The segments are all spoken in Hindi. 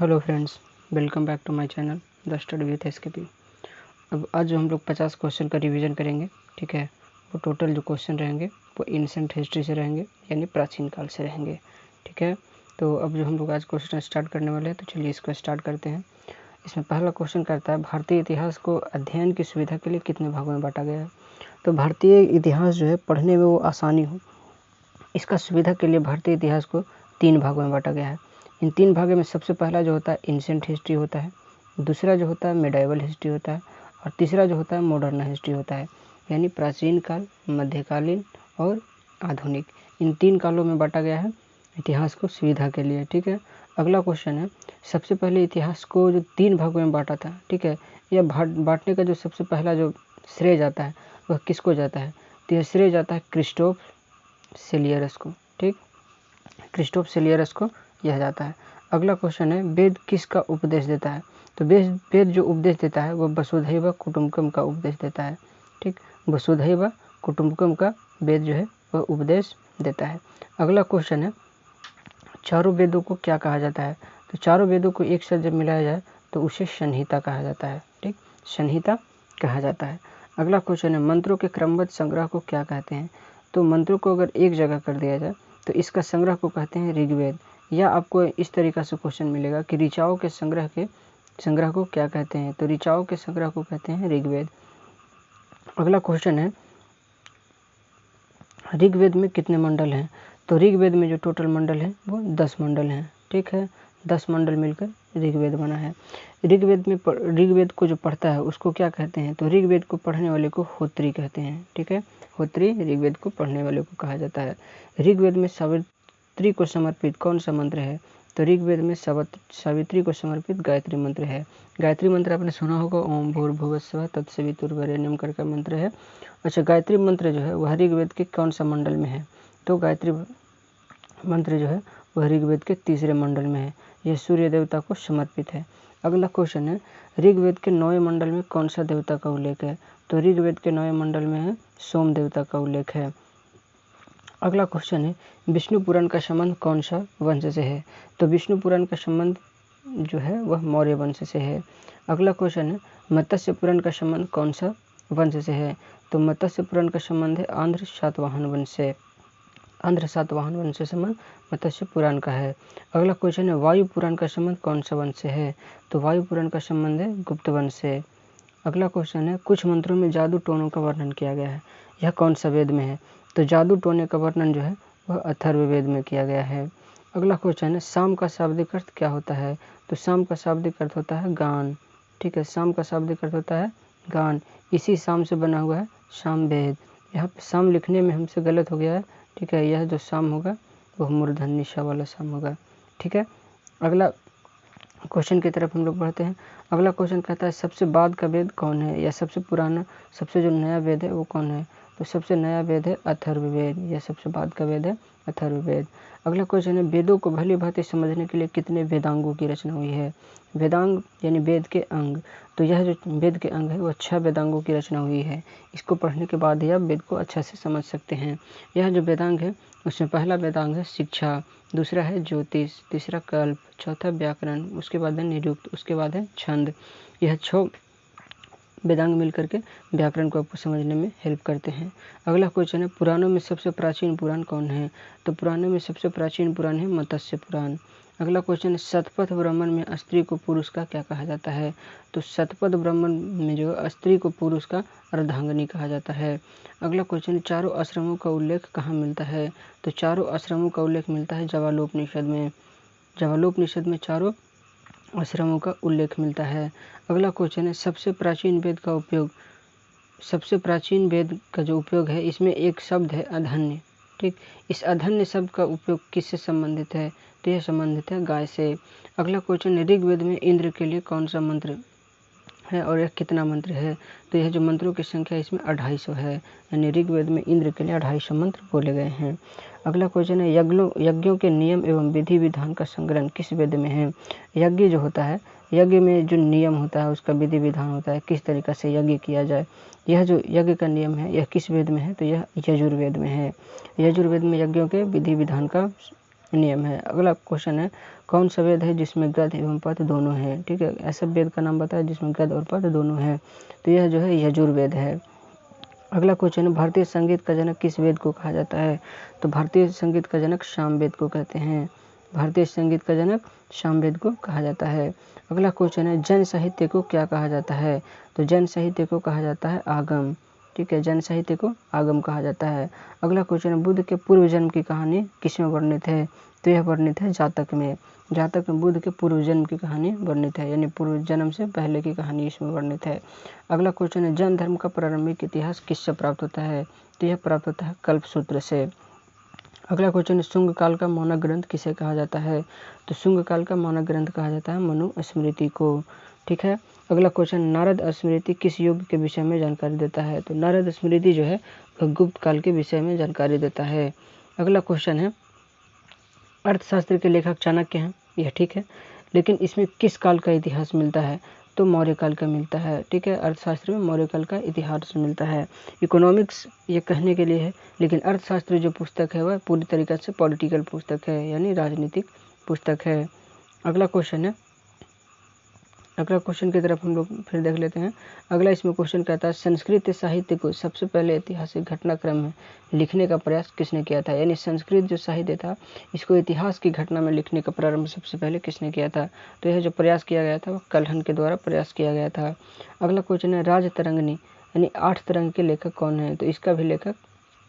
Hello friends, welcome back to my channel the study with SKP. अब आज जो हम लोग 50 क्वेश्चन का रिवीजन करेंगे, ठीक है। वो टोटल जो क्वेश्चन रहेंगे वो एंशिएंट हिस्ट्री से रहेंगे, यानी प्राचीन काल से रहेंगे, ठीक है। तो अब जो हम लोग आज क्वेश्चन स्टार्ट करने वाले हैं, तो चलिए इसको स्टार्ट करते हैं। इसमें पहला क्वेश्चन करता है, भारतीय इतिहास को अध्ययन की सुविधा के लिए कितने भागों में बांटा गया है। तो भारतीय इतिहास जो है पढ़ने में वो आसानी हो, इसका सुविधा के लिए भारतीय इतिहास को 3 भागों में बांटा गया है। इन 3 भागों में सबसे पहला जो होता है एंशिएंट हिस्ट्री होता है, दूसरा जो होता है मिडाइवल हिस्ट्री होता है, और तीसरा जो होता है मॉडर्न हिस्ट्री होता है, यानी प्राचीन काल, मध्यकालीन और आधुनिक। इन 3 कालों में बांटा गया है इतिहास को सुविधा के लिए, ठीक है। अगला क्वेश्चन है, सबसे पहले इतिहास को जो 3 भागों में बांटा था, ठीक है, यह बांटने का जो सबसे पहला जो श्रेय जाता है वह किसको जाता है। तो यह श्रेय जाता है क्रिस्टोफ सेलियरस को, ठीक, क्रिस्टोफ सेलियरस को यह जाता है। अगला क्वेश्चन है, वेद किसका उपदेश देता है। तो वेद जो उपदेश देता है वह वसुधैव कुटुंबकम का उपदेश देता है, ठीक, वसुधैव कुटुंबकम का वेद जो है वह उपदेश देता है। अगला क्वेश्चन है, चारों वेदों को क्या कहा जाता है। तो चारों वेदों को एक साथ जब मिलाया जाए तो उसे संहिता कहा जाता है, ठीक, संहिता कहा जाता है। अगला क्वेश्चन है, मंत्रों के क्रमबद्ध संग्रह को क्या कहते हैं। तो मंत्रों को अगर एक जगह कर दिया जाए तो इसका संग्रह को कहते हैं ऋग्वेद। या आपको इस तरीक़ा से क्वेश्चन मिलेगा कि ऋचाओं के संग्रह को क्या कहते हैं। तो ऋचाओं के संग्रह को कहते हैं ऋग्वेद। अगला क्वेश्चन है, ऋग्वेद में कितने मंडल हैं। तो ऋग्वेद में जो टोटल मंडल है वो 10 मंडल हैं, ठीक है, 10 मंडल मिलकर ऋग्वेद बना है। ऋग्वेद को जो पढ़ता है उसको क्या कहते हैं। तो ऋग्वेद को पढ़ने वाले को होत्री कहते हैं, ठीक है, होत्री ऋग्वेद को पढ़ने वाले को कहा जाता है। ऋग्वेद में सावित्री को समर्पित कौन सा मंत्र है। तो ऋग्वेद में सावित्री को समर्पित गायत्री मंत्र है। गायत्री मंत्र आपने सुना होगा, ओम भूर्भुवस्सुवः तत्सवितुर्वरेण्यम करके मंत्र है। अच्छा, गायत्री मंत्र जो है वह ऋग्वेद के कौन सा मंडल में है। तो गायत्री मंत्र जो है वह ऋग्वेद के 3रे मंडल में है। यह सूर्य देवता को समर्पित है। अगला क्वेश्चन है, ऋग्वेद के 9वें मंडल में कौन सा देवता का उल्लेख है। तो ऋग्वेद के 9वें मंडल में है सोम देवता का उल्लेख है। अगला क्वेश्चन है, विष्णु पुराण का संबंध कौन सा वंश से है। तो विष्णु पुराण का संबंध जो है वह मौर्य वंश से है। अगला क्वेश्चन है, मत्स्य पुराण का संबंध कौन सा वंश से है। तो मत्स्य पुराण का संबंध है आंध्र सातवाहन वंश से। आंध्र सातवाहन वंश से संबंध मत्स्य पुराण का है। अगला क्वेश्चन है, वायु पुराण का संबंध कौन सा वंश से है। तो वायु पुराण का संबंध है गुप्त वंश से। अगला क्वेश्चन है, कुछ मंत्रों में जादू टोनों का वर्णन किया गया है, यह कौन सा वेद में है। तो जादू टोने का वर्णन जो है वह अथर्ववेद में किया गया है। अगला क्वेश्चन है, शाम का शाब्दिक अर्थ क्या होता है। तो शाम का शाब्दिक अर्थ होता है गान, ठीक है, शाम का शाब्दिक अर्थ होता है गान। इसी शाम से बना हुआ है सामवेद। यहाँ पे शाम लिखने में हमसे गलत हो गया है, ठीक है, यह जो शाम होगा वह मूर्धन्य श वाला शाम होगा, ठीक है। अगला क्वेश्चन की तरफ हम लोग बढ़ते हैं। अगला क्वेश्चन कहता है, सबसे बाद का वेद कौन है, या सबसे पुराना, सबसे जो नया वेद है वो कौन है। तो सबसे नया वेद है अथर्ववेद, या सबसे बाद का वेद है अथर्ववेद। अगला क्वेश्चन है, वेदों को भली भांति समझने के लिए कितने वेदांगों की रचना हुई है। वेदांग यानी वेद के अंग। तो यह जो वेद के अंग है वह 6 वेदांगों की रचना हुई है। इसको पढ़ने के बाद ही आप वेद को अच्छा से समझ सकते हैं। यह जो वेदांग है उसमें पहला वेदांग है शिक्षा, दूसरा है ज्योतिष, तीसरा कल्प, चौथा व्याकरण, उसके बाद है निरुक्त, उसके बाद है छंद। यह 6 वेदांग मिलकर के व्याकरण को आपको समझने में हेल्प करते हैं। अगला क्वेश्चन है, पुराणों में सबसे प्राचीन पुराण कौन है। तो पुराणों में सबसे प्राचीन पुराण है मत्स्य पुराण। अगला क्वेश्चन है, शतपथ ब्राह्मण में स्त्री को पुरुष का क्या कहा जाता है। तो शतपथ ब्राह्मण में जो स्त्री को पुरुष का अर्धांगिनी कहा जाता है। अगला क्वेश्चन है, चारों आश्रमों का उल्लेख कहाँ मिलता है। तो चारों आश्रमों का उल्लेख मिलता है जाबालोपनिषद में। जाबालोपनिषद में चारों आश्रमों का उल्लेख मिलता है। अगला क्वेश्चन है, सबसे प्राचीन वेद का जो उपयोग है इसमें एक शब्द है अधन्य, ठीक, इस अधन्य शब्द का उपयोग किससे संबंधित है। तो यह संबंधित है गाय से। अगला क्वेश्चन है, ऋग्वेद में इंद्र के लिए कौन सा मंत्र है और यह कितना मंत्र है। तो यह जो मंत्रों की संख्या है इसमें 250 है, यानी ऋग्वेद में इंद्र के लिए 250 मंत्र बोले गए हैं। अगला क्वेश्चन है, यज्ञों के नियम एवं विधि विधान का संग्रहण किस वेद में है। यज्ञ जो होता है, यज्ञ में जो नियम होता है उसका विधि विधान होता है, किस तरीक़ा से यज्ञ किया जाए, यह जो यज्ञ का नियम है यह किस वेद में है। तो यह यजुर्वेद में है। यजुर्वेद में यज्ञों के विधि विधान का नियम है। अगला क्वेश्चन है, कौन सा वेद है जिसमें गद्य एवं पद्य दोनों हैं? ठीक है, ऐसा वेद का नाम बताया जिसमें गद्य और पद्य दोनों हैं, तो यह जो है यजुर्वेद है। अगला क्वेश्चन है, भारतीय संगीत का जनक किस वेद को कहा जाता है? तो भारतीय संगीत का जनक सामवेद को कहते हैं। भारतीय संगीत का जनक सामवेद को कहा जाता है। अगला क्वेश्चन है, जैन साहित्य को क्या कहा जाता है? तो जैन साहित्य को कहा जाता है आगम। ठीक है, जैन साहित्य को आगम कहा जाता है। अगला क्वेश्चन है, बुद्ध के पूर्व जन्म की कहानी किसमें वर्णित है? तो यह वर्णित है जातक में। जातक में बुद्ध के पूर्व जन्म की कहानी वर्णित है, यानी पूर्व जन्म से पहले की कहानी इसमें वर्णित है। अगला क्वेश्चन है, जैन धर्म का प्रारंभिक इतिहास किससे प्राप्त होता है? तो यह प्राप्त होता है कल्पसूत्र से। अगला क्वेश्चन है, शुंग काल का मानक ग्रंथ किसे कहा जाता है? तो शुंग काल का मानक ग्रंथ कहा जाता है मनुस्मृति को। ठीक है, अगला क्वेश्चन, नारद स्मृति किस युग के विषय में जानकारी देता है? तो नारद स्मृति जो है वह गुप्त काल के विषय में जानकारी देता है। अगला क्वेश्चन है, अर्थशास्त्र के लेखक चाणक्य हैं, यह ठीक है, लेकिन इसमें किस काल का इतिहास मिलता है? तो मौर्य काल का मिलता है। ठीक है, अर्थशास्त्र में मौर्य काल का इतिहास मिलता है। इकोनॉमिक्स ये कहने के लिए है, लेकिन अर्थशास्त्र जो पुस्तक है वह पूरी तरीके से पॉलिटिकल पुस्तक है, यानी राजनीतिक पुस्तक है। अगला क्वेश्चन की तरफ हम लोग फिर देख लेते हैं। अगला इसमें क्वेश्चन कहता है, संस्कृत साहित्य को सबसे पहले ऐतिहासिक घटनाक्रम में लिखने का प्रयास किसने किया था? यानी संस्कृत जो साहित्य था इसको इतिहास की घटना में लिखने का प्रारंभ सबसे पहले किसने किया था? तो यह जो प्रयास किया गया था वह कल्हण के द्वारा प्रयास किया गया था। अगला क्वेश्चन है, राजतरंगिणी यानी 8 तरंग के लेखक कौन है? तो इसका भी लेखक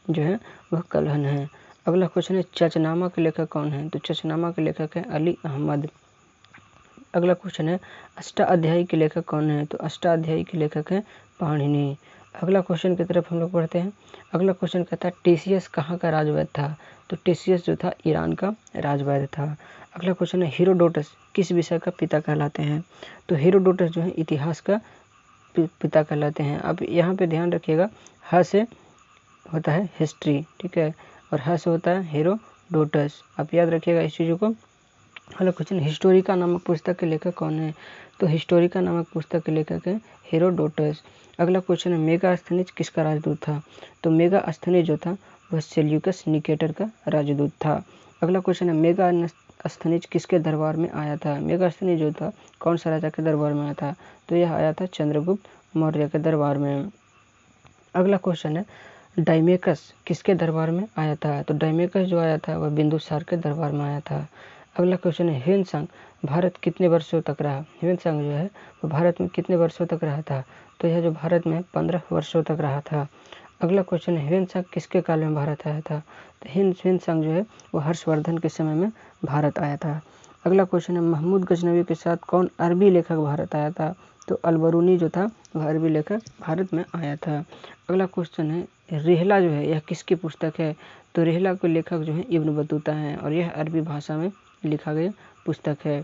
जो है वह कल्हण है। अगला क्वेश्चन है, चचनामा के लेखक कौन है? तो चचनामा के लेखक है अली अहमद। अगला क्वेश्चन है, अष्टाध्यायी के लेखक कौन है? तो अष्टाध्यायी के लेखक हैं पाणिनि। अगला क्वेश्चन की तरफ हम लोग पढ़ते हैं। अगला क्वेश्चन कहता है, टीसीएस कहाँ का राजवैद्य था? तो टीसीएस जो था ईरान का राजवैद्य था। अगला क्वेश्चन है, हेरोडोटस किस विषय का पिता कहलाते हैं? तो हेरोडोटस जो है इतिहास का पिता कहलाते हैं। अब यहाँ पे ध्यान रखिएगा, ह से होता है हिस्ट्री, ठीक है, और ह से होता है हेरोडोटस, आप याद रखिएगा इस चीज़ों को। अगला क्वेश्चन, हिस्टोरिका नामक पुस्तक के लेखक कौन है? तो हिस्टोरिका नामक पुस्तक के लेखक है हेरोडोटस। अगला क्वेश्चन है, मेगास्थनीज किसका राजदूत था? तो मेगास्थनीज जो था वह सेल्यूकस निकेटर का राजदूत था। अगला क्वेश्चन है, मेगास्थनीज किसके दरबार में आया था? मेगास्थनीज जो था कौन सा राजा के दरबार में आया था? तो यह आया था चंद्रगुप्त मौर्य के दरबार में। अगला क्वेश्चन है, डायमेकस किसके दरबार में आया था? तो डायमेकस जो आया था वह बिंदुसार के दरबार में आया था। अगला क्वेश्चन है, ह्वेनसांग भारत कितने वर्षों तक रहा? ह्वेनसांग जो है वो भारत में कितने वर्षों तक रहा था? तो यह जो भारत में 15 वर्षों तक रहा था। अगला क्वेश्चन है, ह्वेनसांग किसके काल में भारत आया था? तो ह्वेनसांग जो है वो हर्षवर्धन के समय में भारत आया था। अगला क्वेश्चन है, महमूद गजनवी के साथ कौन अरबी लेखक भारत आया था? तो अलबरूनी जो था वह अरबी लेखक भारत में आया था। अगला क्वेश्चन है, रिहला जो है यह किसकी पुस्तक है? तो रिहला के लेखक जो है इब्न बतूता हैं और यह अरबी भाषा में लिखा गया पुस्तक है।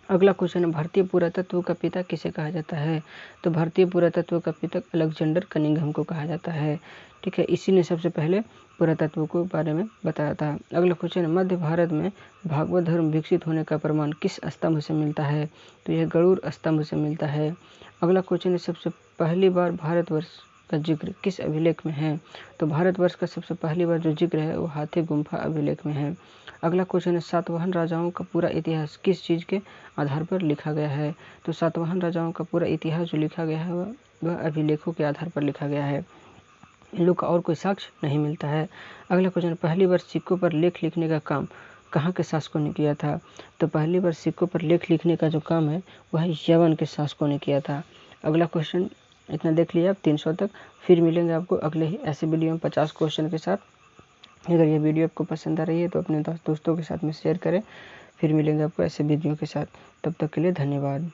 अगला क्वेश्चन है, भारतीय पुरातत्व का पिता किसे कहा जाता है? तो भारतीय पुरातत्व का पिता अलेक्जेंडर कनिंघम को कहा जाता है। ठीक है, इसी ने सबसे पहले पुरातत्व के बारे में बताया था। अगला क्वेश्चन है, मध्य भारत में भागवत धर्म विकसित होने का प्रमाण किस स्तंभ से मिलता है? तो यह गरुड़ स्तंभ से मिलता है। अगला क्वेश्चन है, सबसे पहली बार भारतवर्ष का जिक्र किस अभिलेख में है? तो भारतवर्ष का सबसे पहली बार जो जिक्र है वो हाथी गुम्फा अभिलेख में है। अगला क्वेश्चन है, सातवाहन राजाओं का पूरा इतिहास किस चीज़ के आधार पर लिखा गया है? तो सातवाहन राजाओं का पूरा इतिहास जो लिखा गया है वह अभिलेखों के आधार पर लिखा गया है। इन लोग का और कोई साक्ष्य नहीं मिलता है। अगला क्वेश्चन, पहली बार सिक्कों पर लेख लिखने का काम कहाँ के शासकों ने किया था? तो पहली बार सिक्कों पर लेख लिखने का जो काम है वह यवन के शासकों ने किया था। अगला क्वेश्चन इतना देख लिया आप 300 तक। फिर मिलेंगे आपको अगले ही ऐसे वीडियो में 50 क्वेश्चन के साथ। अगर ये वीडियो आपको पसंद आ रही है तो अपने दोस्तों के साथ में शेयर करें। फिर मिलेंगे आपको ऐसे वीडियो के साथ, तब तक के लिए धन्यवाद।